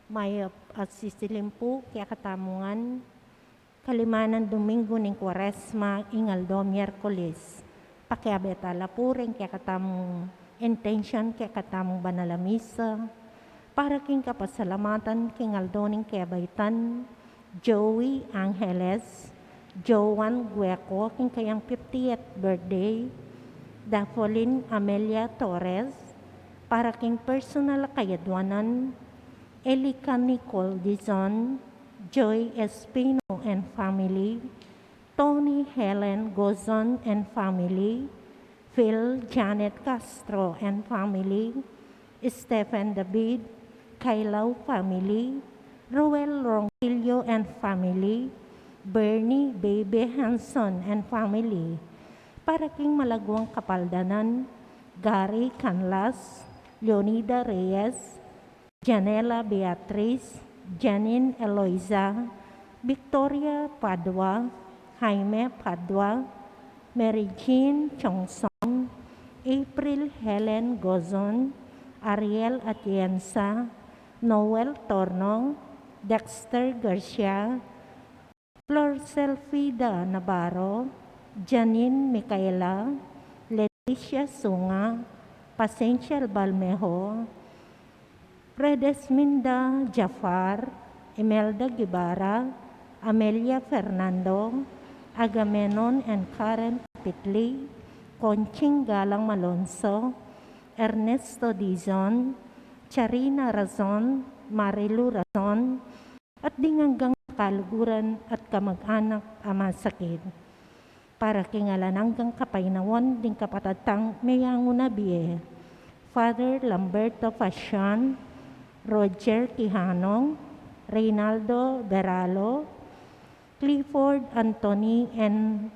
Mayap at sisilimpu kaya katamungan, kalimanan Domingo ng Quaresma, ingaldo Miyerkules. Pakiabetala po rin kaya katamong intention kaya katamong banalamisa, para king kapasalamatan king aldoning kaya baitan, Joey Angeles, Joan Gueco, king kayang 50th birthday, Dafolin Amelia Torres, para king personal kayadwanan, Elika Nicole Dizon, Joy Espino and family, Tony Helen Gozon and family, Phil Janet Castro and family, Stephen David, Kailaw family, Ruel Ronquillo and family, Bernie Baby Hanson and family, para king malagwang kapaldanan, Gary Canlas, Leonida Reyes, Janela Beatriz, Janine Eloisa, Victoria Padua, Jaime Padua, Mary Jean Chongson, April Helen Gozon, Ariel Atienza, Noel Tornong, Dexter Garcia, Flor Selfida Navarro, Janine Micaela, Leticia Sunga, Pasencia Balmejo, Redesminda Jafar, Imelda Guevara, Amelia Fernando, Agamenon and Karen Pitli, Conching Galang Malonzo, Ernesto Dizon, Charina Razon, Marilu Razon, at dinganggang kaluguran at kamag-anak ama sakit. Para kingalananggang kapainawan ding kapatatang mayanguna biye, Father Lamberto Fascion, Roger Quijano, Reynaldo Beralo, Clifford Anthony and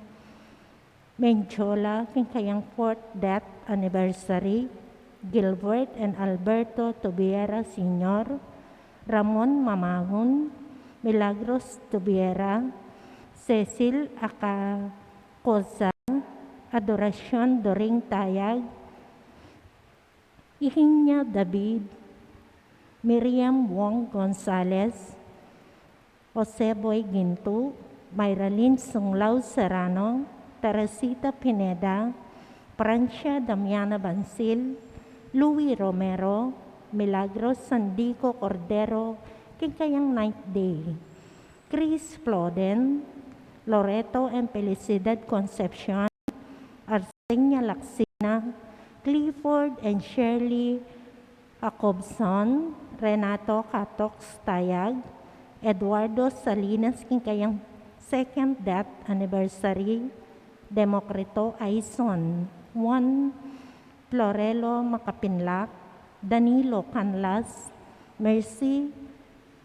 Menchola, king kayang 4th death anniversary, Gilbert and Alberto Tubiera Sr., Ramon Mamahon, Milagros Tubiera, Cecil Acacosa, Adoracion Doring Tayag, Ihinya David, Miriam Wong Gonzalez, Jose Boy Ginto, Mayralyn Sunglaw Serrano, Teresita Pineda, Francia Damiana Bansil, Louis Romero, Milagros Sandico Cordero, kikayang 9th day, Chris Floden, Loreto and Felicidad Concepcion, Arsenia Laksina, Clifford and Shirley Acobson, Renato Catox Tayag, Eduardo Salinas, kikayang 2nd death anniversary, Democrito Aison, Juan Florelo Macapinlac, Danilo Canlas, Mercy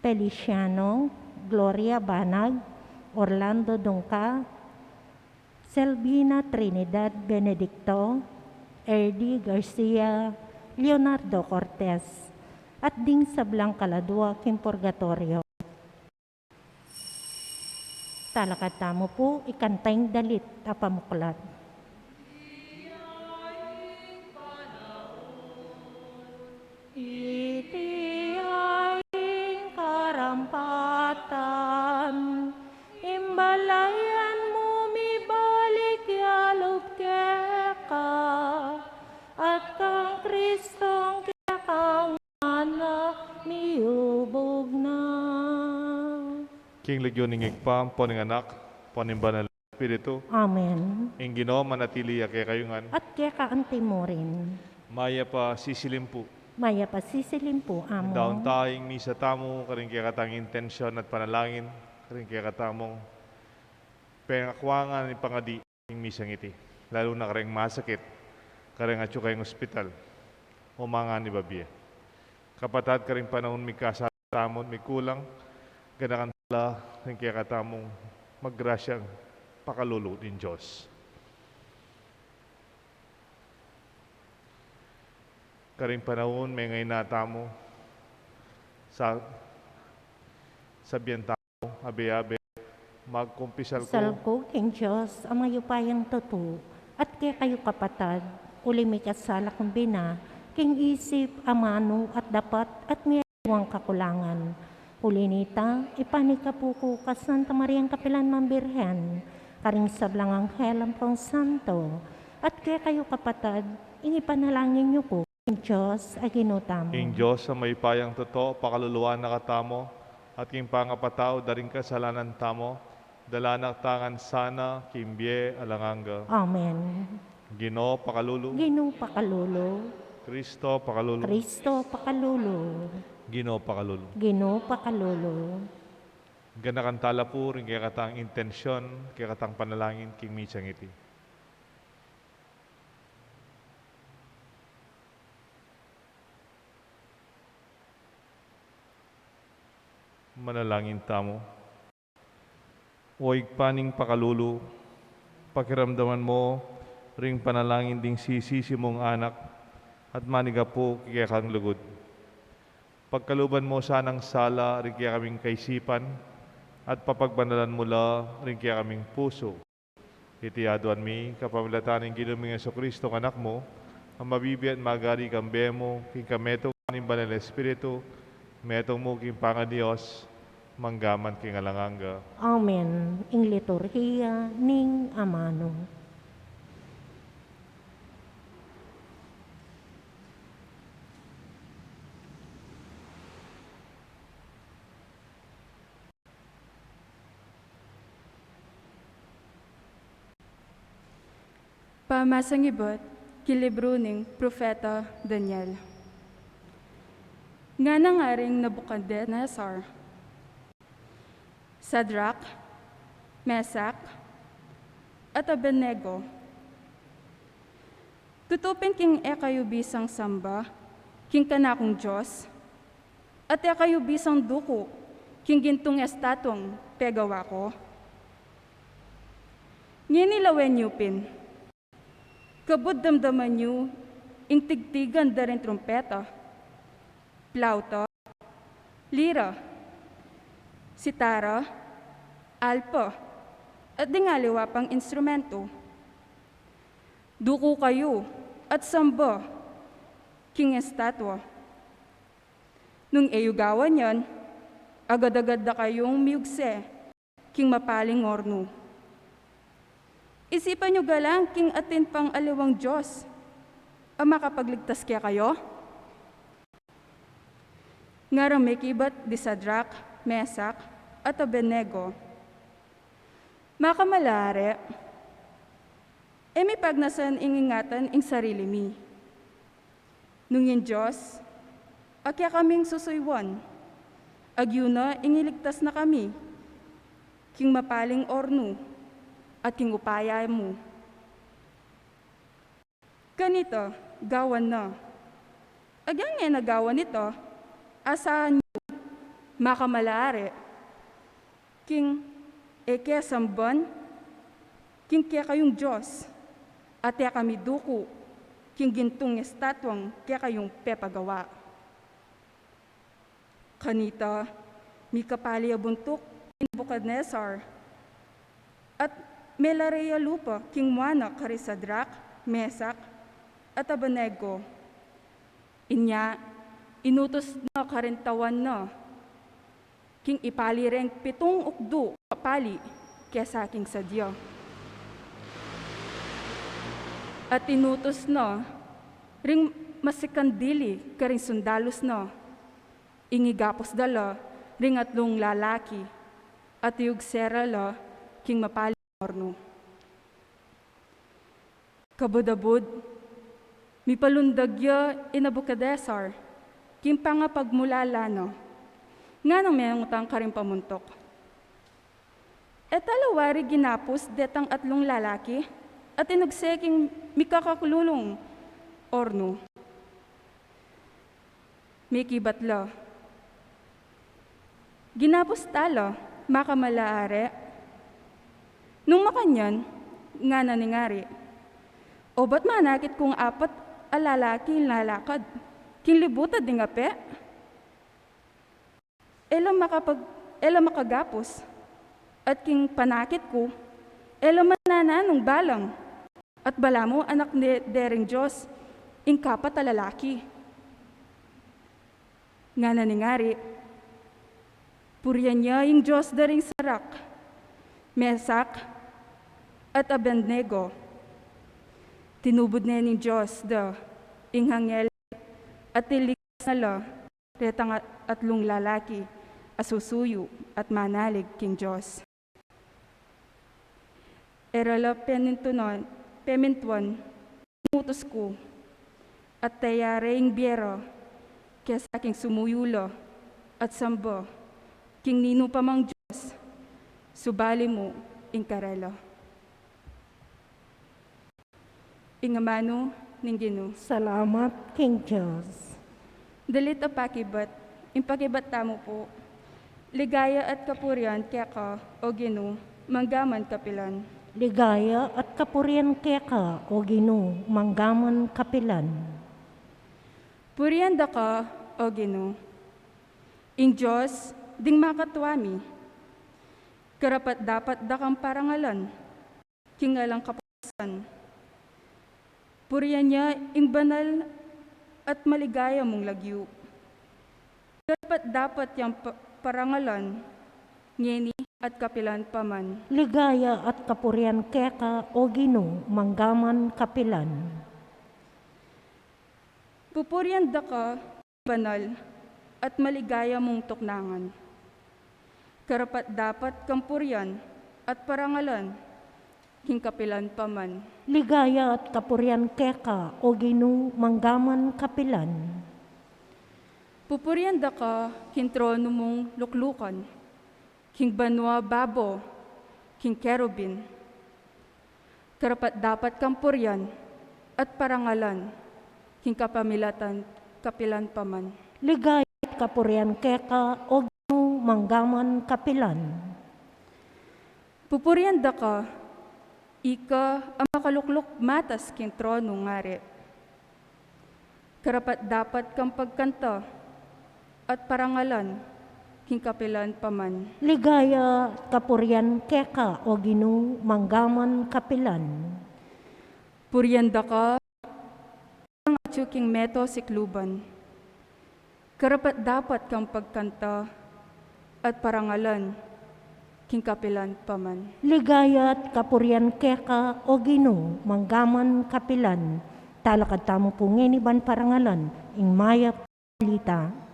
Feliciano, Gloria Banag, Orlando Dungca, Selvina Trinidad Benedicto, Erdi Garcia, Leonardo Cortez, at ding sa Blancaladua, Kim Purgatorio. Talakata mo po, ikantayng dalit apamuklat. Itiyaing karampatan, imbalayan mo mi balik yalog ka, at kang Kristong kaya kang anak miubog na. King Legyon ng Igpam, po ng anak, po ng banal na Espiritu, Amen. ing Ginoo manatili kay kayungan, At kaya kaantay mo rin, maya pa sisilimpu. maya pa sisilin po amo. Daon tayong misa tamo, karing kaya katang intensyon at panalangin, karing kaya katamong pangakwangan ni pangadi yung misang iti. Lalo na karing masakit, karing atyo kayong ospital, umangan ni babiya. Kapatad karing panahon mi kasatamon, mi kulang, ganakan tala, karing kaya katamong maggrasyang pakalulu din Diyos. Karing panahon, may ngay natamo sa biyentamo, abe-abe, magkumpisal Salko, King Diyos, ang mayupayang totoo, at kaya kayo kapatad, uli may kasala kong bina, King isip, amano, at dapat, at may huwang kakulangan. Pulinita, ipanika po ko ka Santa Mariang Kapilan Mambirhen, karing sablang anghel ang pang santo, at kaya kayo kapatad, inipanalangin niyo ko, ang Diyos ay ginutamo. Ing Diyos sa may payang totoo, pakaluluwa na katamo, at king pangapatao, daring kasalanan tamo, dalanak tangan sana, kimbye alanganga. Amen. Ginoo pakalulu, Ginoo pakalulu, Kristo pakalulu, Kristo pakalulu, Ginoo pakalulu. Ginoo pakalulu. Gana kantala po rin kaya katang intensyon, kaya katang panalangin, king mitsang iti. Manalangin tamo. Huwag paning pakalulu, pakiramdaman mo, ring panalangin ding sisisi mong anak, at maniga po kaya kang lugod. Pagkaluban mo sanang sala, rin kaya kaming kaisipan, at papagbanalan mula, rin kaya kaming puso. Itiyaduan mi, kapamilatan ng ginuming Jesucristo, anak mo, ang mabibi at magari kang bemo, king kametong kaning banal Espiritu, metong mo king Pangadios, manggaman king alanganga. Amen. Ing liturhiya ning amano. Pamasangibot, kilibro ning Propeta Daniel. Nga nangaring Nabukadnezar, Sadrach, Mesach, at Abednego. Tutupin king ekayo bisang samba, king kanakong Diyos, at ekayo bisang duko, king gintong estatong pegawa ko. Nginilawen niyo pin, kabud damdaman niyo, ing tigtigan da rin trumpeta, plauta, lira, sitara, alpa, at dingaliwa pang instrumento. Duko kayo at samba, king estatwa. Nung eyugawan yan, agad-agad da kayong miyugse, king mapaling orno. Isipan nyo galang king atin pang aliwang Diyos, ang makapagligtas kaya kayo? Nga may kibat di Sadrach, Mesach, at Abednego. Makamalari, may pagnasan ingingatan ing sarili mi. Nung yung Diyos, akya kaming susuywan, agyuna ingiligtas na kami, king mapaling orno, at king upaya mo. Kanito, gawan na. Agyang nagawan nito, asahan nyo, makamalari. King eke samban, king kaya kayong Diyos, at kaya kami duko, king gintong estatwang kaya kayong pepagawa. Kanita, mi kapali abuntok, Nabukadnezar, at Melarea lupa, king Muana, kari Sadrach, Mesach, at Abednego. Inya, inutos na karintawan na, king ipali ring 7 ukdo kapali, kesa king sadya. At inutos na, ring masikandili, karing sundalos na, ingigapos dala, ring 3 lalaki, at yugsera la, king mapali orno. Kabudabud, mi palundagya Nabukadnezar, king pangapagmulala no, nga nang may utang karing pamuntok. Et alawari ginapos detang 3 lalaki, at inagseking mikakakululong orno. Miki batla. Ginapos tala, makamalaare. Nung makanyan, nga naningari. O ba't manakit kung 4 alalaki lalakad? King libutad di nga pe? Ela makagapos. At king panakit ko, ela manananong balang. At bala mo anak ni dereng Diyos, ing 4 lalaki. nga naningari. Puriyan niya yung Diyos daring Sarak, Mesak, at Abednego. Tinubod na ng Diyos da inghangel at tilikas na la retang atlong lalaki asusuyo at manalig king Diyos. Erala pemintuan, mutos ko, at tayaring biyero, kaya sa aking sumuyulo at samba, king nino pamang Diyos, subali mo ing karelo. Ingamano ning Ginoo. Salamat, King Diyos. Dalit a pakibat, impakibat tamo po, ligaya at kapurian kaya ka, o Ginoo, manggaman kapilan. Ligaya at kapurian keka, o Ginoo, manggaman kapilan. Purian da ka, o Ginoo, ing Diyos, ding makatwami, karapat dapat da kang parangalan, kingalang kapusan. Purian niya ing banal at maligaya mong lagyo. Karapat dapat yung parangalan, ngeni at kapilan paman. Ligaya at kapurian keka, o Ginoo, manggaman kapilan. Pupurian da ka, banal, at maligaya mong tuknangan. Karapat dapat kang purian at parangalan, hingkapilan paman. Ligaya at kapurian keka, o Ginoo, manggaman kapilan. Pupurian da ka, kintrono mong luklukan, king banwa babo, king kerubin. Karapat dapat kang purian at parangalan, king kapamilatan, kapilan paman. Ligaya at kapurian keka, o Ginoo, manggaman kapilan. Pupurian da ka, ika ang makaluklok matas king trono ngari. Karapat dapat kang pagkanta at parangalan, king kapilan paman. Ligaya at kapurian keka, o Ginoo, manggaman kapilan. Purian da ka, ang atsuking meto sikluban. Karapat dapat kang pagkanta at parangalan, king kapilan paman. Ligaya at kapurian keka, o Ginoo, manggaman kapilan. Talakad tamo po nginiban parangalan, ing maya palita.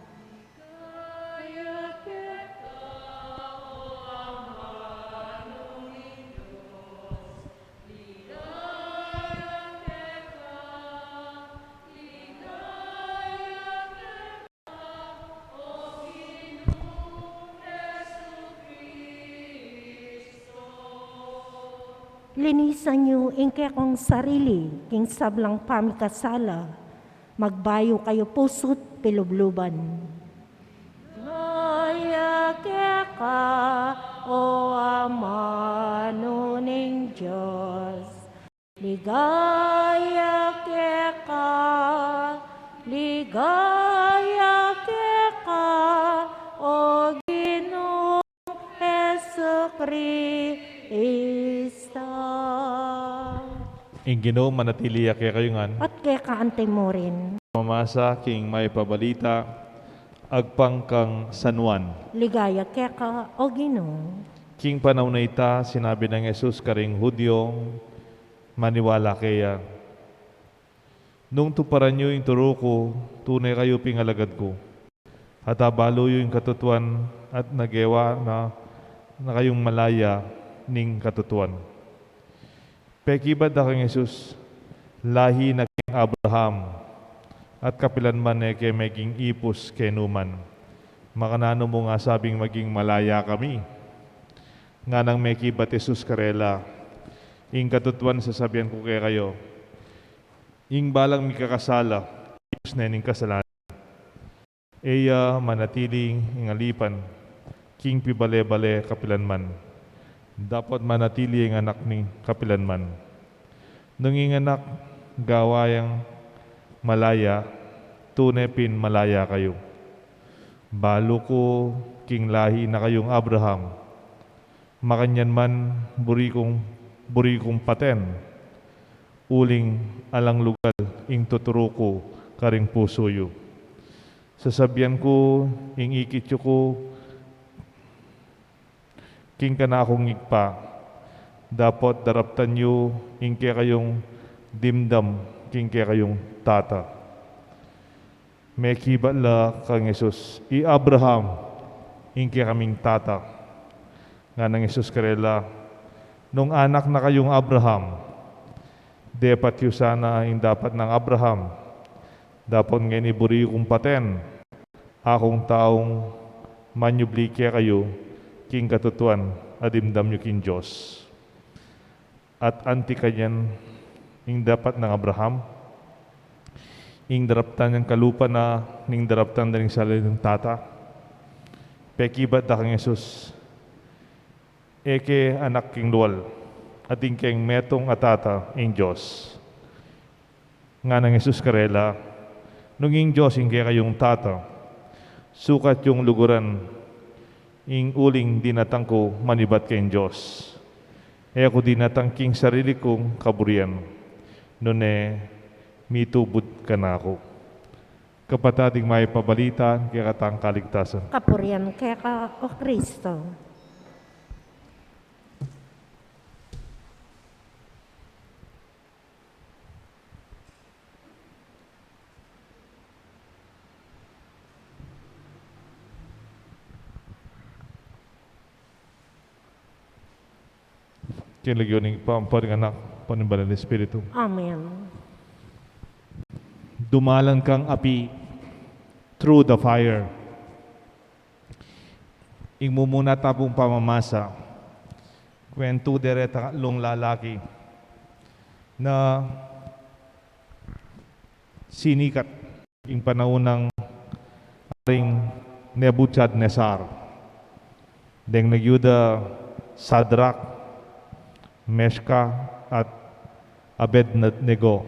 Linisan niyo ing kekong sarili, king sablang pamikasala. Magbayo kayo pusot pilubluban. Maya keka, o Ama nuning Diyos. Ligaya keka, ligaya keka, o Ginoong Jesucristo. Ing Ginoo manatili kaya kayungan, At keka ante mo rin. mamasa king may pabalita, agpang kang San Juan. Ligaya keka, o Ginoo. King panahon na ita, sinabi ng Jesus karing Hudyo, maniwala kaya. Nung tuparan nyo yung turo ko, tunay kayo pingalagad ko. At abalo yung katutuan at nagewa na kayong malaya ning katutuan. Pekibad na kang Jesus, lahi na king Abraham, at kapilan man kay maging ipos kay Numan. Makanano mo nga sabing maging malaya kami. Nga nang may kibat Jesus karela, ing katutuan sasabihan ko kay kayo, ing balang mi kakasala, ipos na ning kasalanan. Eya manatiling ingalipan, king pibale-bale kapilan man. Dapat manatili ang anak ni kapilan man. Nung inganak, gawayang malaya, tunepin malaya kayo. Balo ko, king lahi na kayong Abraham. Makanyan man, buri kong paten. Uling alang lugal, ing tuturo ko, karing puso yu. Sasabyan ko, ing ikityo ko, king ka na akong igpa. Dapat daraptan nyo, ing kaya kayong dimdam, king kaya kayong tata. May kibat la kang Jesus. I Abraham, ing kaya kaming tata. Nga ng Jesus karela, nung anak na kayong Abraham, dapat yu sana ing dapat ng Abraham, dapat nga iniburi kong paten, akong taong manyubli kaya kayo, king katutuan, adimdam nyo king Diyos. At anti kanyan, ing dapat ng Abraham, ing daraptan ng kalupa na, ing daraptan na rin sa ng tata, pekibat da kang Jesus, eke anak king luwal, at ing keng metong atata, ing Diyos. Nga ng Jesus karela, nung ing Diyos, ing kaya kayong tata, sukat yung luguran, ing uling dinatang ko manibat kayong Diyos. E ako dinatang king sarili kong kaburian, nun mitubod ka na ako. Kapatating may pabalita, kaya katang kaligtasan. Kapurian kaya ka, O Kristo. Kinagyon ng pamparing anak, panimbalan ng Espiritu. Amen. Dumalan kang api through the fire. Ingmumuna tapong pamamasa. Kwento dere tatlong lalaki na sinikat yung panahon ng aring Nebuchadnezzar. Deng nagyuda Sadrak, Meshka at Abednego.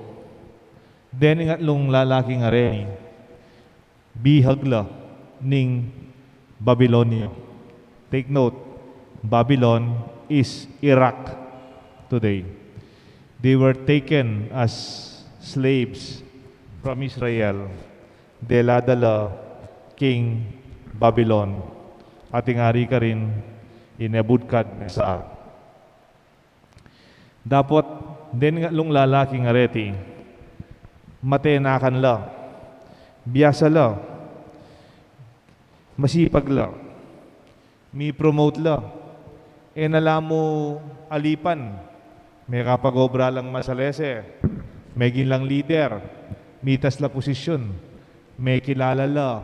Den ingatlong lalaking are bihagla ning Babylonia. Take note, Babylon is Iraq today. They were taken as slaves from Israel. Deladala King Babylon. Ating ari ka rin in Nebuchadnezzar. Dapat din nga lung lalaking areti, matenakan la, biyasa la, masipag la, mi promote la, nala mo alipan, may kapag-obra lang masalese, may ginlang leader, mitas la posisyon, may kilala la,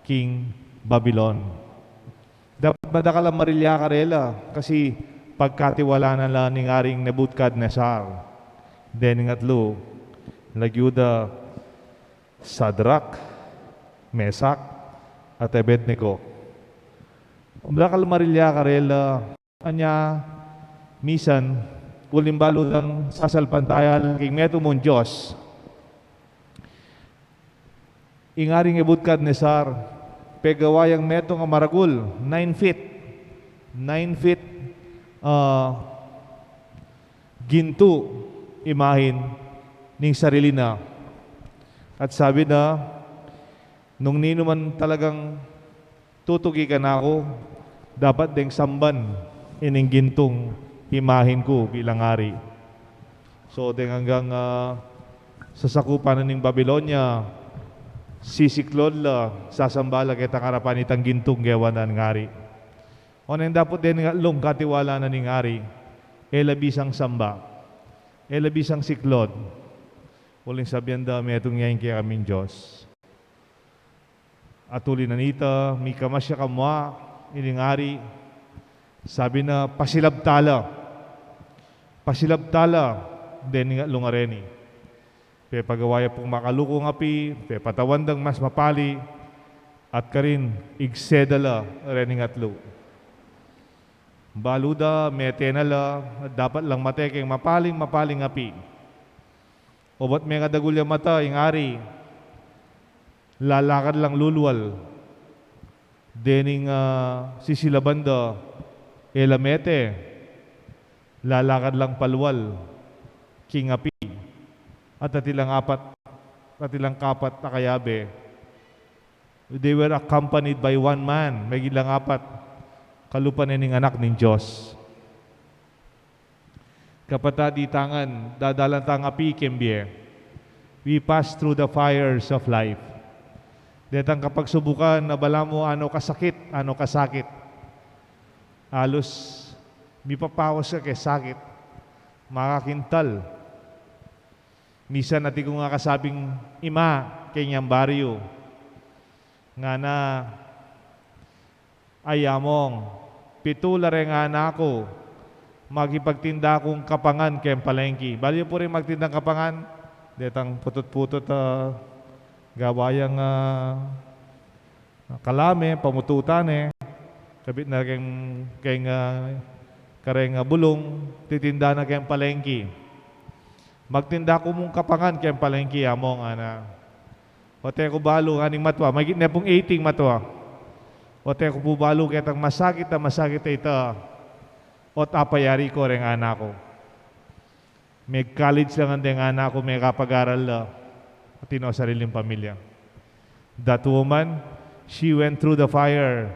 King Babylon. Dapat badakala marilya karela, kasi pagkatiwala na lang ng aring Nebuchadnezzar. Then ngatlo, nagyuda Sadrak, Mesak, at Abednego. Umlakal marilya karela, anya, misan, ulimbalo lang sasalpantayan king meto mong Diyos. Ingaring Nebuchadnezzar, pegawayang meto nga maragul, 9 feet. 9 feet ginto imahin ning sarili na. At sabi na, nung nino man talagang tutugi ka na ako, dapat ding samban ining gintong imahin ko bilang hari. So ding hanggang sa sakupan ning Babylonia, sisiklod la, sasambala kita karapan itang gintong gawanan ng hari. O nang dapat din nga lung katiwala na ning ari, labisang samba, labisang siklod. Uling sabihan da, may itong yayin kaya kaming Diyos. At uli na nita, may kamasya kamwa, ining ari, sabi na, pasilabtala, din nga lung areni. Pe pagawaya pong makalukong api, pe patawandang mas mapali, at karin, igsedala, rening atlo. Baluda, metenala, dapat lang matekeng mapaling api. O ba't may kadagulya mata, yung ari, lalakad lang luluwal. Dening sisilabanda, elamete, lalakad lang palwal, king api. At atilang kapat, akayabe, They were accompanied by one man. May gilang apat. Kalupan ning anak ning Diyos. Kapatid, di tangan, dadalan tang api kembye. We pass through the fires of life. Detang kapag subukan, nabala mo ano kasakit, ano kasakit. Alos, mipapawas ka kay sakit. Makakintal. Misan natin ko nga kasabing ima, kay niyang baryo. Nga na, ayamong, pitula rin nga na ako, magipagtinda akong kapangan kay palengki. Baliw po rin magtindang kapangan, detang putot-putot gawayang kalame, pamututan kabit na kayong kareng bulong, titinda na kayong palengki. Magtinda ko mong kapangan kayong palengki, among Ote ko balo aning matwa, may gitna pong 18 matwa. Ote ko po balo kitang masakit na masakit ito. Ot apayari ko rin anak ko. May college lang ang anak ko, may kapag-aral at sariling pamilya. That woman, she went through the fire.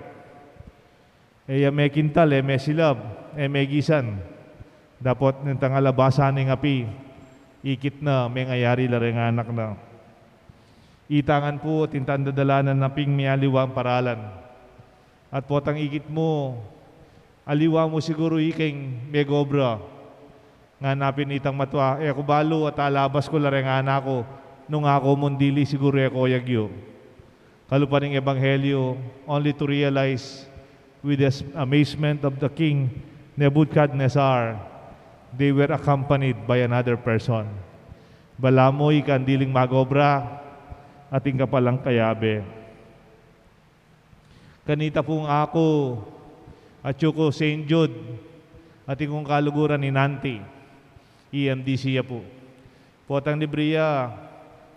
May kintal, may silab, may gisan. Dapat nitang alabasan ng api. Ikit na, may ngayari lang ang anak na. Itangan po, tintandadalanan na ping may aliwa ang paralan. At po tang ikit mo, aliwa mo siguro iking may gobra. Nga napin itang matwa, ako balo at alabas ko lang ang anak ko, nung ako mundili siguro ako yagyo. Kalupan ng Ebanghelyo, only to realize with the amazement of the king Nebuchadnezzar, they were accompanied by another person. Balamoy kandiling magobra, ating kapalang kayabe. Kanita pong ako at yuko St. Jude ating kong kaluguran ni Nanti EMDC ya po. Potang libriya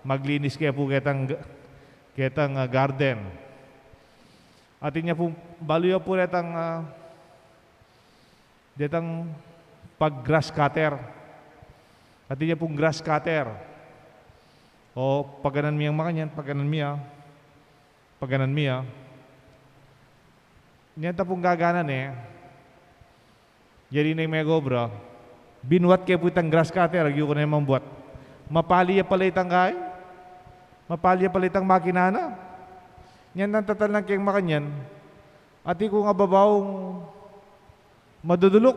maglinis kaya po ketang garden. Atin niya pong baluya po detang pag grass cutter. Atin niya pong grass cutter. O paganan miyang makanyan, paganan miya. Niyan tapong gaganan Yari na yung may gobra. Binuat kayo po itang grass cutter, agyo ko na yung buat. Mapali ya pala itang kay. Mapali ya pala itang makinana. Niyan nang tatal ng kayong makanyan. At iko nga babawang madudulok.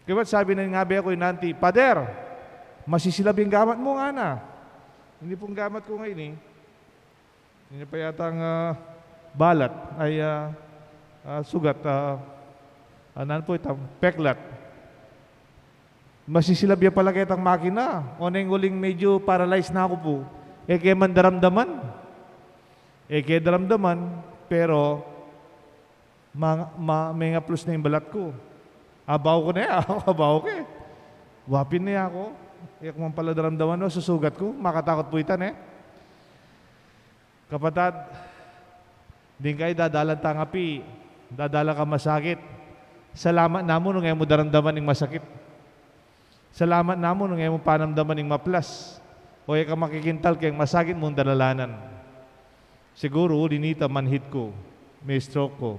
Kaya sabi na nga ba ako yung nanti, Pader, masisilab yung gamat mo nga na. Hindi pong gamat ko ngayon Hindi pa yata ang balat ay sugat. Ano po itang peklat. Masisilab yan pala kitang makina. O na yung uling medyo paralyzed na ako po. Kaya man daramdaman. Kaya daramdaman, pero may nga plus na yung balat ko. Abaw ko na yan. Abaw ko Wapin na ako. Kung man pala daramdaman susugat ko. Makatakot po itan Kapatid, din kayo dadalan tangapi. Dadala ka masakit. Salamat namo nung mo daramdaman ng masakit. Salamat namo nung mo panamdaman ng maplas. O ka makikintal kayong masakit mong dalalanan. Siguro, dinita manhit ko. May stroke ko.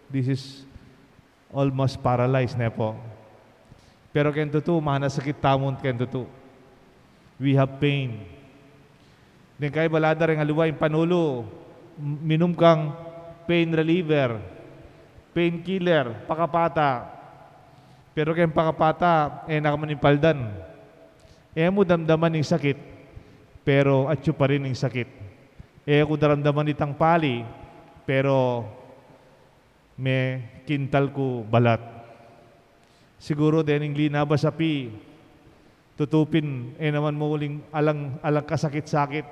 This is almost paralyzed na po. Pero kento to, manasakit tamon kento to. We have pain. Din kayo balada rin aliwa yung panulo. Minum kang pain reliever, pain killer, pakapata. Pero kayong pakapata, nakamanimpaldan. Mo damdaman ng sakit, pero atyo pa rin ng sakit. Ako daramdaman itang pali, pero may kintal ko balat. Siguro din yung linabas api, tutupin, naman mo uling alang kasakit-sakit.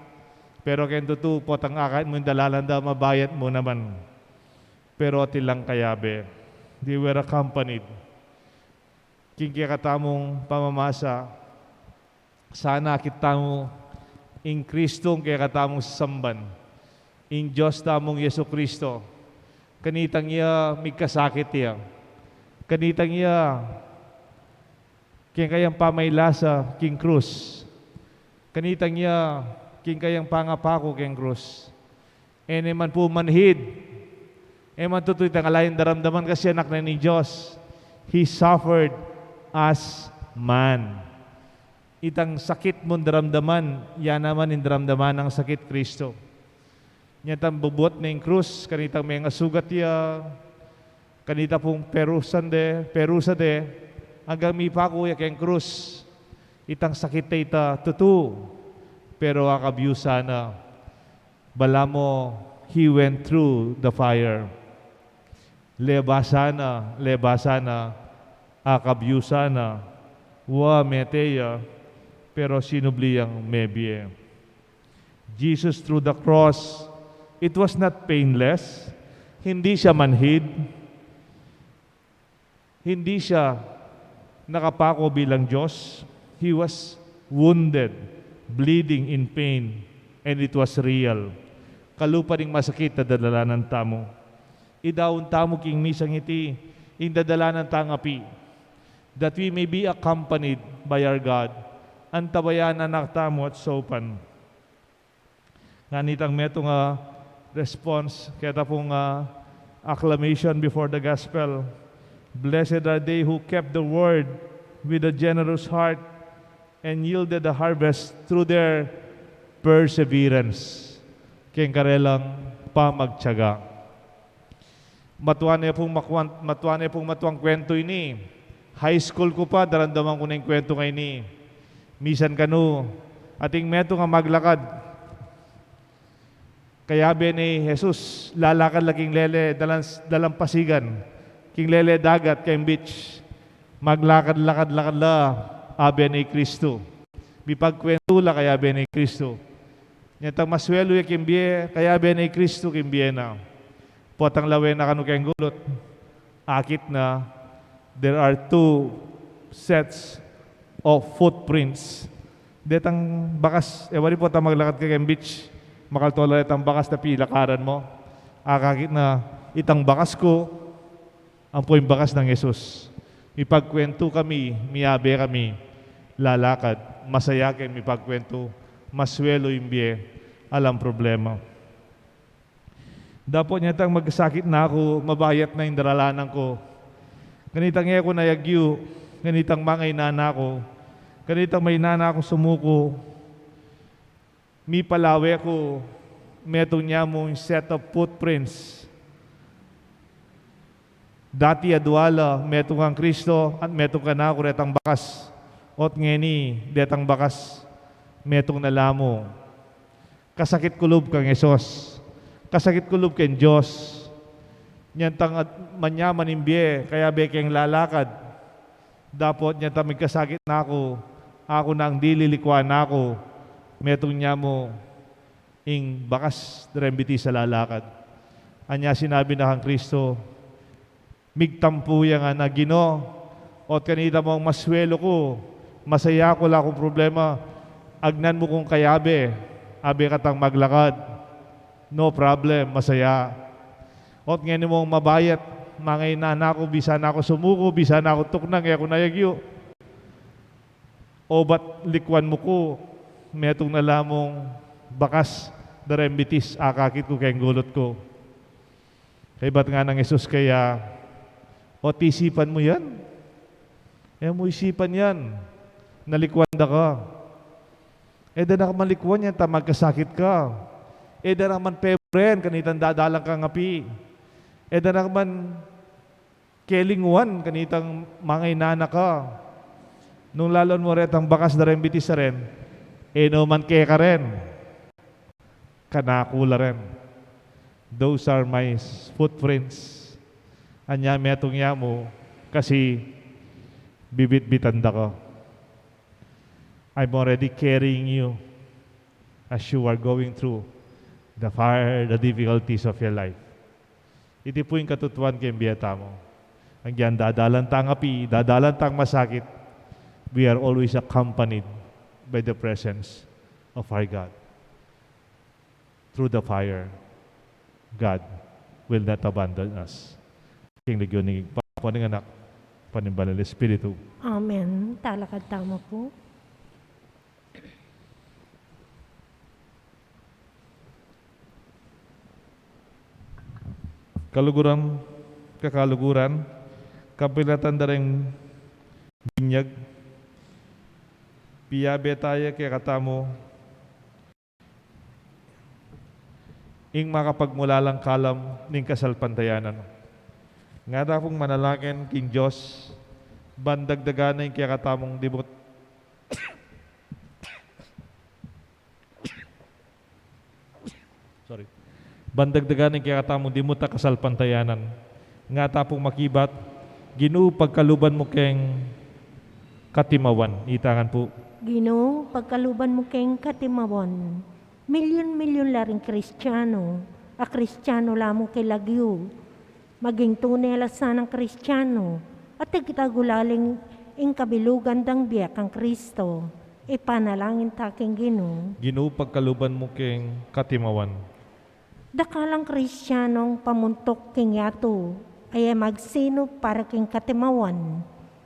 Pero kaya tutu, potang akait mo yung dalalanda, mabayat mo naman. Pero tilang kayabe. They were accompanied. Kaya katamong pamamasa, sana kita mo in Kristong kaya katamong samban. In Diyos tamong Yesu Kristo. Kanitang iya, may kasakit iya. Kanitang iya, kayang pamaylasa, king krus. Kanitang iya, kayang pangapako, king krus. man po manhid, man tutoy tangalayin daramdaman kasi anak na ni Diyos. He suffered as man. Itang sakit mo daramdaman, yan naman yung daramdaman ng sakit Kristo. Nyatang bubot na yung krus, kanitang may sugat ya, kanita pong perusa de, hanggang may pako ya kayong krus. Itang sakit na ita, tutu. Pero akabyusa na, bala mo, He went through the fire. Lebasana, akabyusa na, wa meteya, pero sinubli ang mebye. Jesus through the cross, it was not painless. Hindi siya manhid. Hindi siya nakapako bilang Diyos. He was wounded, bleeding in pain, and it was real. Kalupa ring masakit na dadalanan tamo. Idawon tamo king misang iti, in dadalanan tangapi, that we may be accompanied by our God. Antabayan anak tamo at sopan. Nganitang metong response, kaya pong acclamation before the gospel. Blessed are they who kept the word with a generous heart and yielded the harvest through their perseverance. Kaya karelang pamagtyaga. Matuan niya pong matuang kwento ini. High school ko pa, daramdaman ko na yung kwento ngayon ni. Misan kanu, ating meto nga maglakad. Kaya ni Jesus, lalakad laking lele, dalang pasigan. King lele dagat, kayong beach. Maglakad-lakad la, abe ni Kristo. Bipagkwento la, kaya abe ni Kristo. Nyatang maswelo yung kimbye, kaya abe ni Kristo kimbye na. Potang lawe na kanu kayong gulot. Akit na, there are two sets of footprints. Detang bakas, wali po ta maglakad ka kayong beach. Makaltola itang bakas na pilakaran mo. Akakit na itang bakas ko, ang po yung bakas ng Jesus. Ipagkwento kami, miyabe kami, lalakad, masaya kayo mipagkwento, maswelo yung biye, alam problema. Dapo niya tang magsakit na ako, mabayat na yung daralanan ko. Ganitang ko na yagyu, ganitang mga inana ko, ganitang may inana ako sumuko, mi palawe ko, metong niya mo yung set of footprints. Dati adwala, metong ang Kristo, at metong ka na ako retang bakas. Ot ngeni, detang bakas, metong nalamo. Kasakit kulub kang Esos. Kasakit kulub kang Diyos. Nyantang manyaman imbye, kaya bekeng lalakad. Dapot nyantang magkasakit na ako na ang dililikwan na ako. Metong niya mo, ing bakas drembiti sa lalakad. Anya sinabi na kang Kristo, migtampo yan nga na Gino, o kanita mo ang maswelo ko, masaya ko la akong problema, agnan mo kong kayabe, abe katang maglakad, no problem, masaya. O ngayon mo mabayat, mga inana ko, bisa na ako sumuko, bisa na ako tuknang, kaya ako nayagyo. O ba't likwan mo ko, metong nalamong bakas, darembitis, akakit ko kayong gulot ko. Kaya ba't nga ng Jesus kaya, o tisipan mo yan? Eh mo isipan yan. Nalikwan da ka. Eh da naman likwan yan, magkasakit ka. Eh da naman pebren, kanitang dadalang ka ngapi. Eh da naman kelingwan, kanitang mga inana ka. Nung lalon mo rin ang bakas na rin bitis na rin, eh no man kaya ka rin. Kanakula rin. Those are my footprints. Anya metong ya mo kasi bibit-bitan da ko. I'm already carrying you as you are going through the fire, the difficulties of your life. Iti po yung katutuan kayong biyata mo. Ang yan, dadalan tang api, dadalan tang masakit, we are always accompanied by the presence of our God. Through the fire, God will not abandon us. King Legyon ni Papaning Anak, Panimbanal Espiritu. Amen. Talakad tama po. kaluguran, kakaluguran, kapilatan dareng binyag, piyabe tayo kaya katamo, ing makapagmulalang kalam ning kasalpantayanan. Nga da pong manalangin king Diyos, bandagdagan na yung kaya katamong dibot. Sorry. Bandagdagan ng kaya katamong dimot na kasalpantayanan. Nga tapong makibat, Ginoo pagkaluban mo keng katimawan. Itangan po. Ginoo, pagkaluban mo keng katimawan, milyon-milyon laring Kristiyano, a Kristiyano lamo kay lagyo, maging tunay alasan ng Kristiyano, at ikitagulaling ing kabilugan dang biyak ang Kristo, ipanalangin taking Ginoo. Ginoo pagkaluban mo keng katimawan. Dakalang Kristiyanong pamuntok king yato, ay magsino para king katimawan,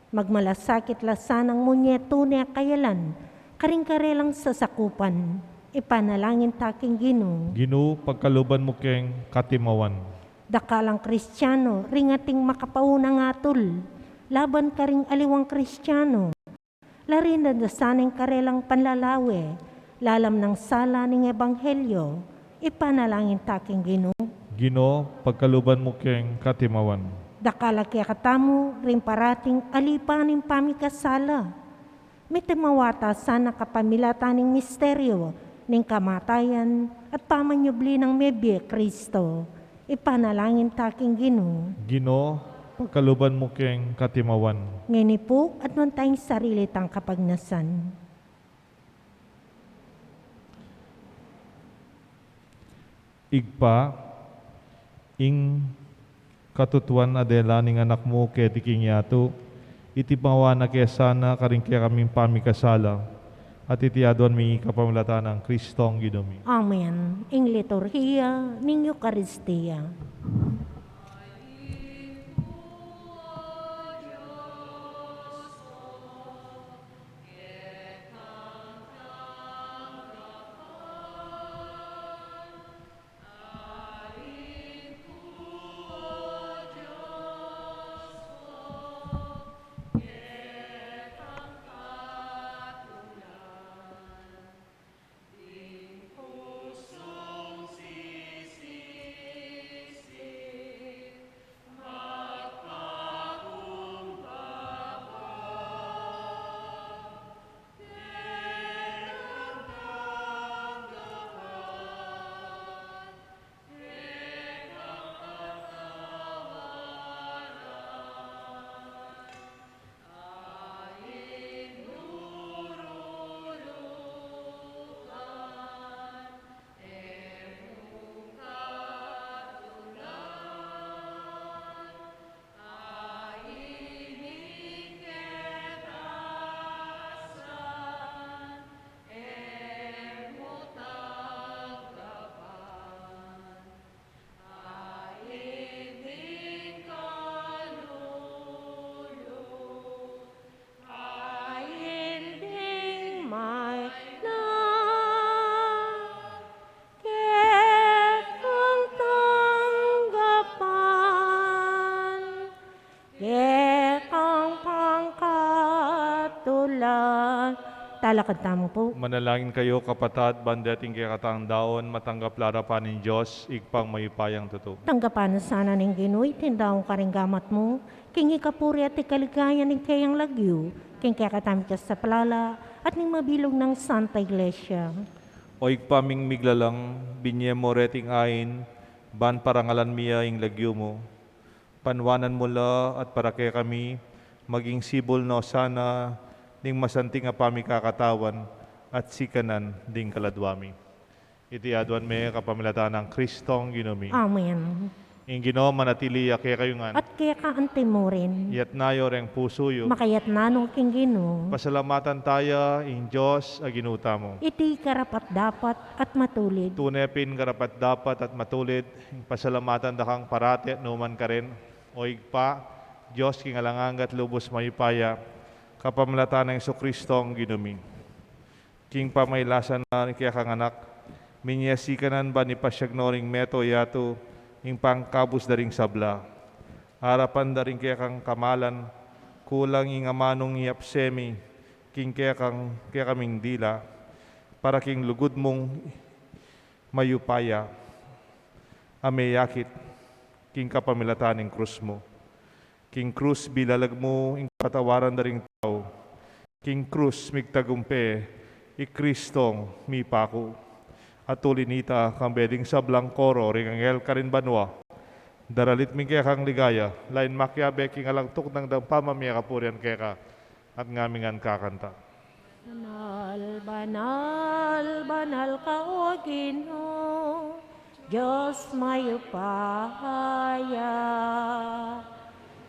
magmalasakit lasan ang munyeto niya kayalan, karing-karelang sasakupan, ipanalangin taking Ginoo. Ginoo pagkaluban mo keng katimawan. Dakalang Kristiyano, ringating makapaunang atol, laban ka ring aliwang Kristiyano, larin na dasaning karelang panlalawe, lalam ng sala ng Ebanghelyo, ipanalangin taking Ginoo. Ginoo pagkaluban mo keng katimawan. Dakala kaya katamo, rin parating alipaning pamikasala. Mitimawata sana kapamilataning misteryo, ning kamatayan at pamanyubli ng mebye Kristo. Ipanalangin taking Ginoo. Ginoo pagkaluban mo keng katimawan. Ngini po at nun tayong sarili tang kapagnasan. Igpa, ing katutuan adela ning anak mo kaya tiking yato, iti pawana kaya sana karing kaya kaming pamikasala, at itiaduan mi kapamilatan ng Kristong Ginoo. Amen. Ing liturhiya ning Eucharistia. Talakad tamo po. Manalangin kayo kapatad, bandating kaya katang daon, matanggap larapan ng Diyos, igpang mayupayang totoo. Tanggapan sana ng Ginoo, tindaong karinggamat mo, king ikapuri at ikaligayan ng kayang lagyo, king kaya katamit ka sa palala, at ning mabilog ng Santa Iglesia. O igpaming miglalang, binye mo reting ain, ban parangalan miya ing lagyo mo. Panwanan mo la at para kaya kami, maging sibol no sana, ning masanting nga pamikakatawan at sikanan ding kaladwami. Iti aduan me kapamilatan ng Kristong Ginoo. Amen. Ing Ginoo manatili kaya kayo nga. At kaya kaante mo rin, Yat nayo reng puso yo. makayat nanong king Ginoo, Pasalamatan tayo ing Diyos a ginuta mo. iti karapat dapat at matulid. Tunepin karapat dapat at matulid. Pasalamatan da kang parati at numan ka rin. O igpa, Diyos kingalangang at lubos mayupaya. Kapamilatan ng Kristong Ginoo. King pamaylasan na kaya kang anak, minyasikanan ba ni pasyagnoring meto yato, ing pangkabus daring sabla. Harapan daring kaya kang kamalan, kulang ing amanong iapsemi, king kaya kaming dila, para king lugod mong mayupaya, ameyakit, king kapamilatan ing krus mo. King krus bilalag mo ing patawaran daring tao, king krus migtagumpe, ikristong mipako. At tulinita kang beding sablang koro ring angel karin banwa. Daralit mi kaya kang ligaya, lain makyabe king alagtok ng pamamaya kapurian kaya ka, at ngamingan kakanta. Banal, banal, banal ka o Ginoo, Diyos mayupaya.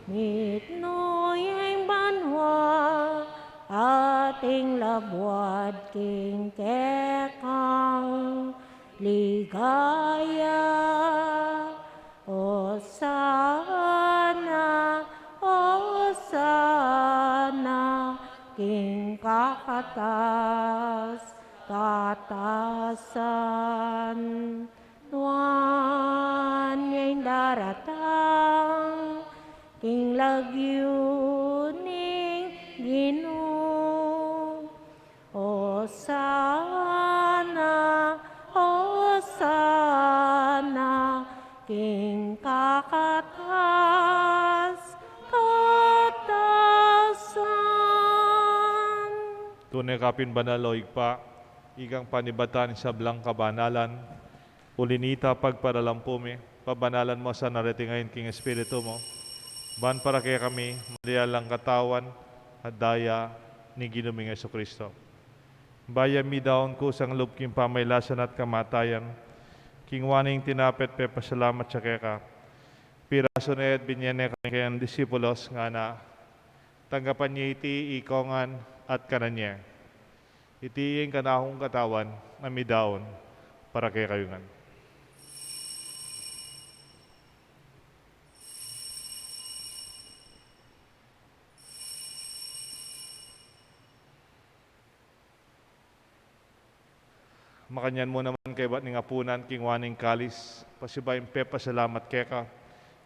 Mitno yung banwa, ating labwad king kekang ligaya. O sana, king kakatas, katasan, tuwan yung daratang, king lagyuning Ginoo. O sana, king kakatas, katasan. Tunay kapin banaloy pa, igang panibatan sa blang kabanalan, ulinita pagparalampume, pabanalan mo sa naratingayin king Espiritu mo, ban para kaya kami, malialang katawan, at daya ni Ginuming Kristo. Bayan mi daon ko sang loob king pamaylasan at kamatayan, king waning tinapet pe pasalamat sa keka, piraso na et binyane kayang disipulos nga na, tanggapan niya iti ikongan at kananya. Iti yung kanahong katawan na midaon para kay kayungan. Makanyan mo naman kay bat ning apunan king waning kalis, pasibayang pepa salamat keka,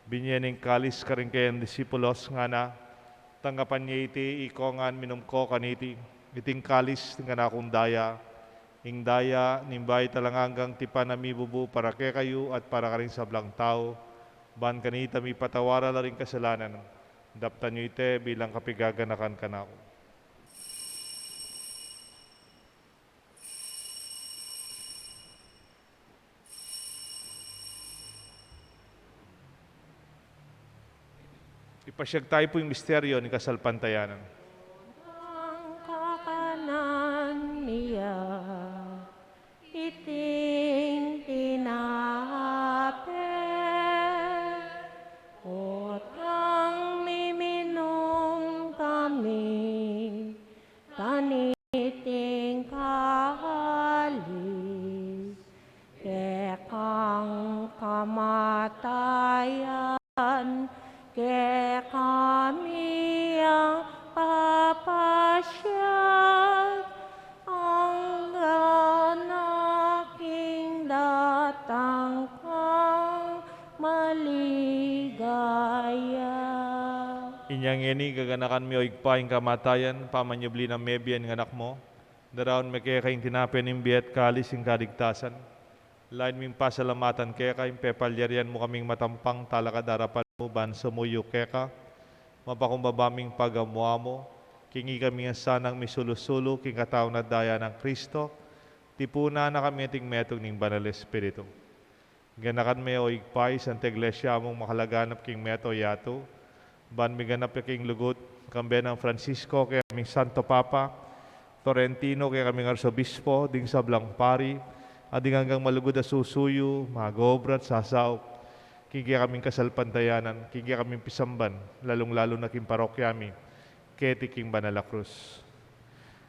binyaning kalis ka rin kayang disipulos nga na, tanggapan niya iti ikongan minumko kaniti, iting kalis ng kanakong daya, ing daya nimbay talanganggang tipa na mibubu para kay kayo at para ka rin sa blang tao, ban kanita mi patawara na rin kasalanan, daptan nyo ite bilang kapigaganakan kanako. Ipasyag tayo po yung misteryo ni Kasalpantayanan. Ang kakanan niya, iting tinapet, utang miminong kami, taniting kalis, kekang kamatayan, ke kami ang papasyal, ang ganaking datang kang maligaya. Inyang eni gaganakan mi oigpaing kamatayan, pamanyubli ng mebian ng anak mo, daraon mekekaing tinapen ng biet kalis ng kaligtasan, lain ming pasalamatan keka, yung pepalyarian mo kaming matampang talakadarapan mo, ban sumuyo keka, mapakumbabaming pagamuha mo, kingi kami nga sanang misulusulo, king katao na daya ng Kristo, tipuna na kami ating metong ning Banal Espiritu. Ganakan may oigpay, Santa Iglesia mong makalaganap king meto yato, ban mi ganap king lugot, kambe ng Francisco, kaya kaming Santo Papa, Torrentino, kaya kaming Arsobispo, ding sa Blang Pari, ading hanggang malugod na susuyo, magobrat, sasaw, kaya kaming Kasalpantayanan, kaya kaming pisamban, lalong-lalo na king parokyami, keti king Banala Cruz.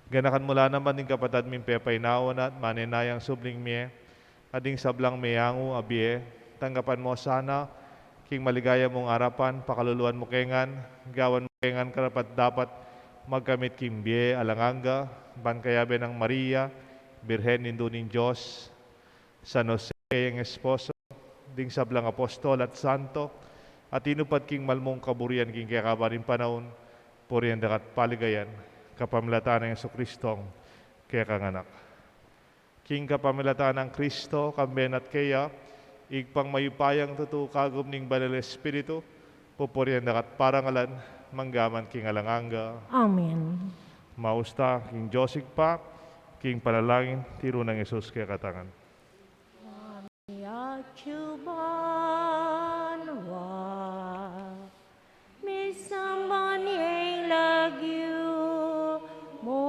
Ganakan mula naman din kapatad min pepay naon at maninayang subling miye, ading sablang mayangu abie, tanggapan mo sana, king maligaya mong arapan, pakaluluan mo kengan, gawan mo kengan karapat dapat magkamit king biye alanganga, bankayabe ng Maria, Birhen nindo ning Diyos, San Jose yung esposo, ding sablang apostol at santo, at inupad king malmong kaburian king kaya kabarin panahon, purihan dakat paligayan, kapamilatan ng Jesucristong kaya kanganak. King kapamilatan ng Kristo, kamben at kaya, igpang mayupayang tutu kagum ning banal Espiritu, pupurihan dakat parangalan, manggaman king alanganga. Amen. Mausta king Joseph pa, king panalangin, tiro ng Jesus kaya katangan. Yachubanwa, misamban yung lagyo mo,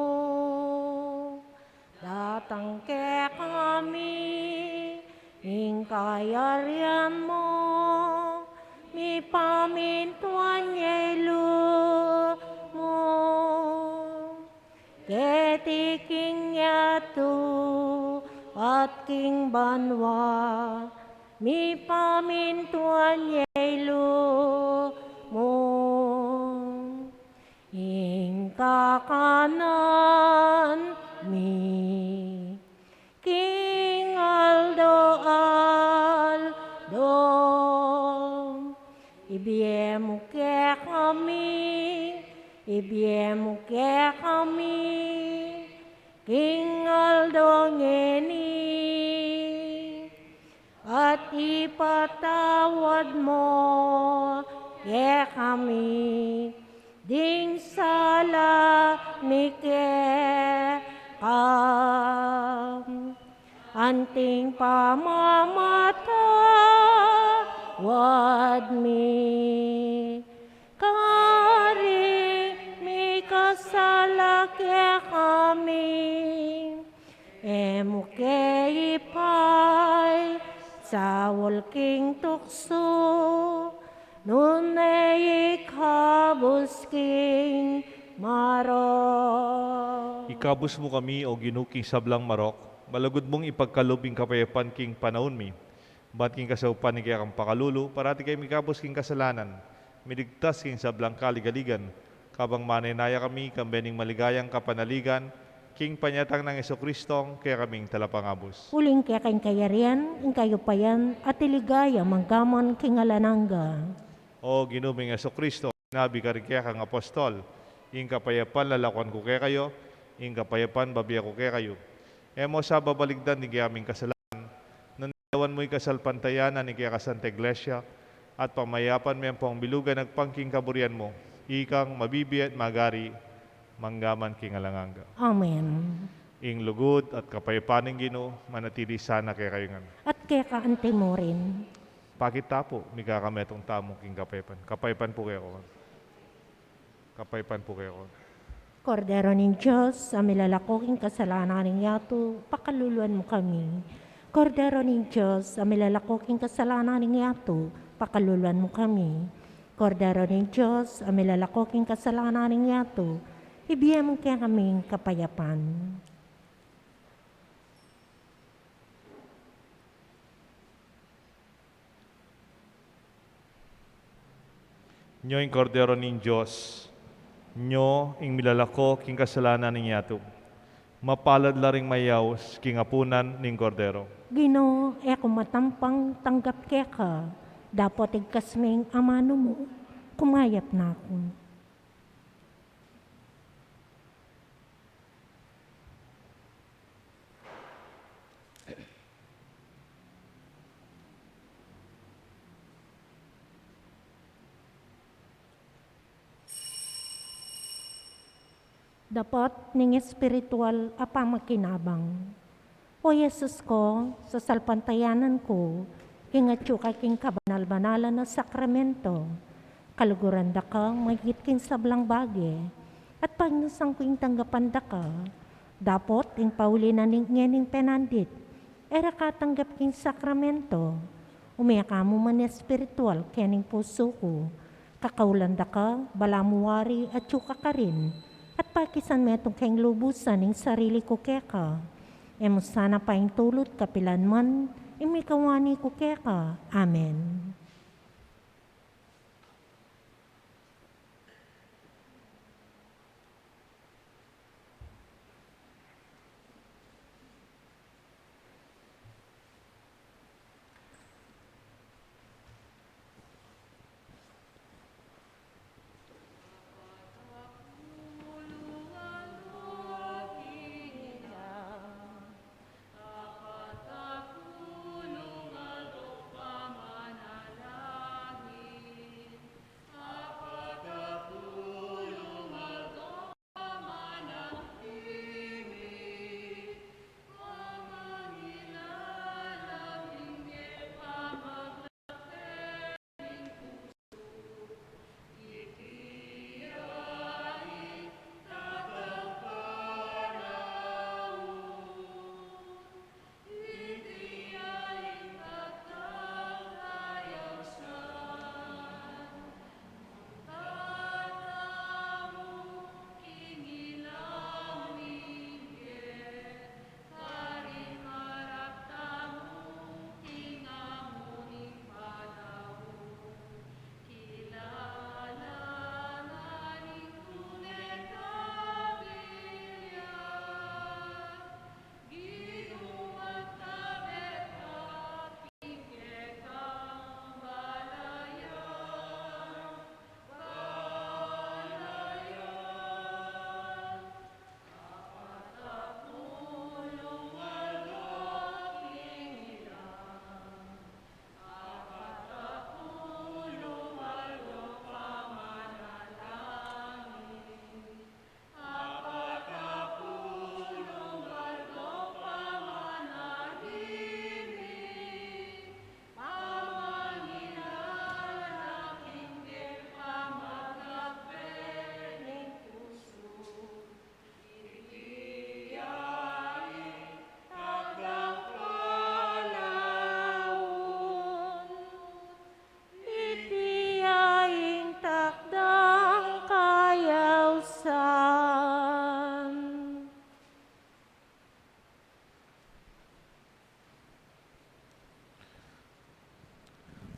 datang ke kami, ing kayarian mo, mi pamintuan yelo mo, ketiking yato, at king banwa, mi pamintuan yelo mo. Ing kakanan mi, king Aldo Aldo, ibiemu ke kami, ibiemu ke kami, king Aldo ngeni, at ipatawad mo ke kami, ding sala mike kam, anting pamamata wad mi, kari mi kasala ke kami, emu ke ipay, sawol king tukso, nun ikabos king marok. Ikabus mo kami o ginuking sablang marok, malagod mong ipagkalubing kapayapan king panahon mi. Bat king kasaupan ni kaya kang pakalulu, parati kay mikabos king kasalanan. Midigtas king sablang kaligaligan, kabang manenaya kami, kambening maligayang kapanaligan, king panyatang ng Jesucristong kaya kaming talapangabos. Uling kaya kayong kayarian, ing kayo payan, at iligaya manggaman king alananga. O ginuming Jesucristo, nabi ka rin kaya kang apostol, ing kapayapan lalakuan ko kaya kayo, ing kapayapan babiya ko kaya kayo. Emo sa babaligdan ni kaya aming kasalanan, nanawan mo'y kasalpantayanan ni kaya kasanta iglesia, at pamayapan mo ang pangbilugan nagpangking kaburian mo, ikang mabibi at magari, manggaman king alanganga. Amen. Ing lugod at kapayapaning Ginoo, manatili sana kaya kayo nga. At kaya kaante mo rin. Pakita po, mi kakametong tamo king kapayapan. Kapayapan po kayo ko. Kapayapan po kayo ko. Kordero ng Diyos, sa milalakoking kasalanan ng yato, pakaluluan mo kami. Kordero ng Diyos, sa milalakoking kasalanan ng yato, pakaluluan mo kami. Kordero ng Diyos, sa milalakoking kasalanan ng yato, ibigay mo kaya kaming kapayapan. Nyo ing kordero ning Diyos, nyo ing milalako king kasalanan ning yato. Mapalad laring mayaws king apunan ning kordero. Gino, eko matampang tanggap kaya ka, dapat igkasming amano mo, kumayap na ako. Dapat ning espiritual apa makinabang. O Yesus ko, sa salpantayanan ko, kingatyo ka king kabanal-banalan na sakramento, kaluguran da ka, magigit king sablang bagi, at pagnusang ko yung tanggapan da ka, dapat ing pauli na ning penandit, era katanggap king sakramento, umiyak ka mo man espiritual, kening puso ko, kakaulan da ka, balamuwari at yuka ka rin, at pakisan metong keng lubusan ng sarili ko keka. Emo sana pa yung tulot kapilan man, imikawani ko keka. Amen.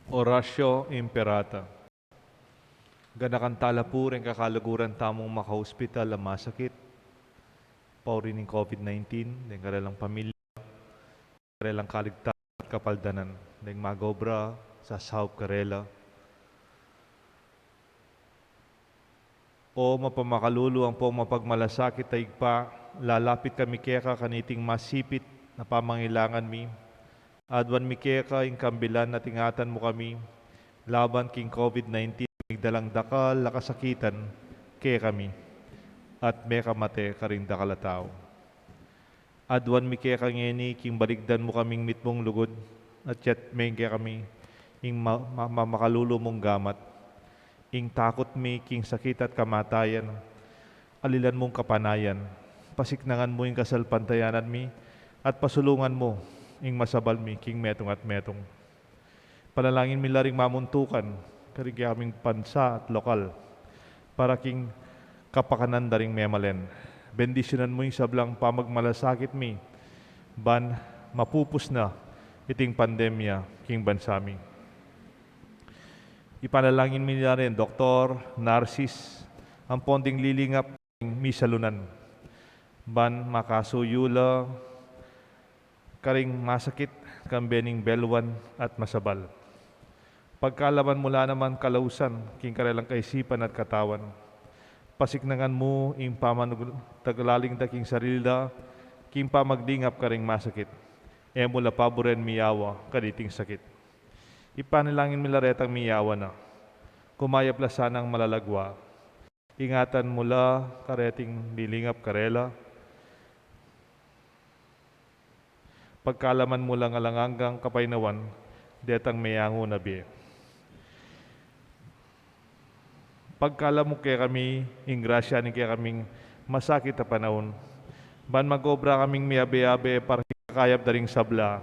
Oratio Imperata. Ganakan talapurin kakalaguran tamong makahospital ang masakit. Pauri ng COVID-19, ng kanilang pamilya, kanilang kaligtasan at kapaldanan, ng magobra sa sahop karela. O mapamakalulu ang pong mapagmalasakit ay pa, lalapit kami kaya kaniting masipit na pamangailangan mi. Adwan mi kaya ing kambilan at ingatan mo kami, laban king COVID-19, migdalang dakal, lakasakitan, kaya kami, at may kamate karing dakalataw. Adwan mi kaya kangeni, king baligdan mo kaming mitmong lugod, at yet may kaya kami, ing makalulu mong gamat, ing takot mi, king sakit at kamatayan, alilan mong kapanayan, pasiknangan mo ing kasalpantayanan mi, at pasulungan mo, ing masabal mi, king metong at metong. Panalangin mi laring mamuntukan, karig aming pansa at lokal, para king kapakanan daring memalen. Bendisyonan mo yung sablang pamagmalasakit mi, ban mapupus na iting pandemya, king bansami. Ipanalangin mi na rin, Dr. Narcis, ang ponding lilingap ng misalunan, ban makasuyula, karing masakit, kambening belwan at masabal. Pagkalaman mula naman kalausan, king karelang kaisipan at katawan. Pasiknangan mo, ing pamanaglaling da king sarilda, king pamagdingap karing masakit. Mula paboren miyawa, kaditing sakit. Ipanilangin milaretang miyawa na. Kumaya plasanang malalagwa. Ingatan mula kareting lilingap karela. Pagkalaman mo lang alangangang kapainawan, detang mayango na biye. Pagkala mo kaya kami, ingrasya ni kaya kaming masakit na panahon, ban magobra kaming miyabe-yabe para kayab daring sabla,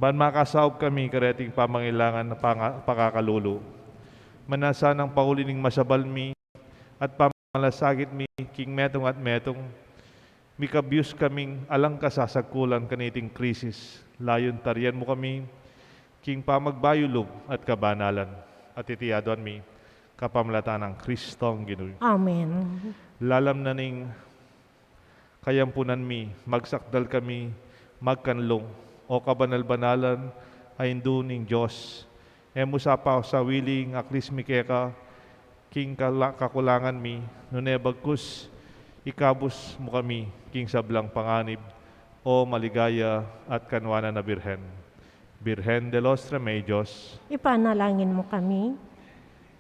ban makasaob kami kareting pamangailangan na pakakalulu. Manasa ng paulining masabal mi at pamalasakit mi, king metong at metong, mikabyus kaming alang kasasagkulan kaniting krisis. Layon tarian mo kami, king pamagbayulog at kabanalan. At itiyadoan mi, kapamlatan ng Kristong Ginoy. Amen. Lalam na ning kayampunan mi, magsakdal kami, magkanlong, o kabanal-banalan ay ning Diyos. Musapa sa wiling aklis mi keka, king kakulangan mi, nunebagkus, ikabus mo kami, king sablang panganib, o maligaya at kanwana na Birhen. Birhen de los Remedios, Ipanalangin mo kami.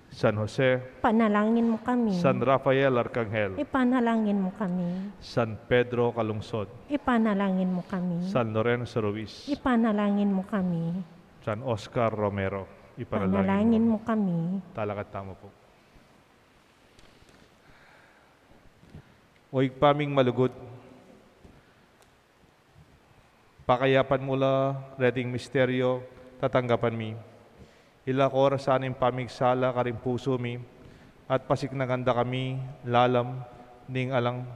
San Jose, Panalangin mo kami. San Rafael Arcangel, Ipanalangin mo kami. San Pedro Calungsod, Ipanalangin mo kami. San Lorenzo Ruiz, Ipanalangin mo kami. San Oscar Romero, ipanalangin Panalangin mo. mo kami. Talakat tama po. Oig paming malugod, pakayapan mula, reting misteryo, tatanggapan mi. Ila ko sa aning pamigsala karing puso mi, at pasiknaganda kami, lalam, ning alang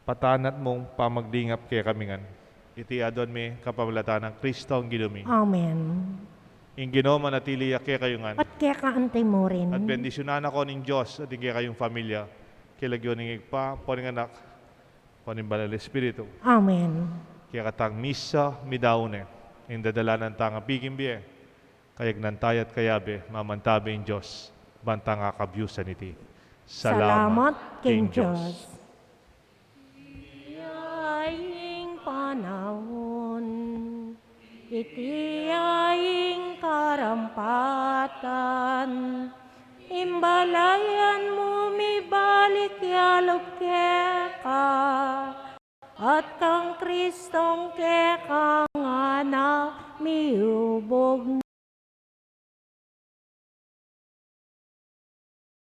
patanat mong pamagdingap kaya kamingan. Iti adon mi kapamlatan ng Kristo ang ginumi. Amen. Ing Ginoo manatili kaya kayungan. At kaya kaantay mo rin. At bendisyonan ako ning Diyos at kaya kayong pamilya. Kilagyo ning igpa, poning anak, poning banal Espiritu. Amen. Kaya katang misa midaune, ing dadalanan tanga bigimbiye. Kayag nantayat kayabe, mamantabe yung Diyos, bantang akabyusan iti. Salamat King Diyos. Iyaying panahon, iti aying karampatan, imbalayan mo mi balik yalog keka, at kang Kristong keka nga na miubog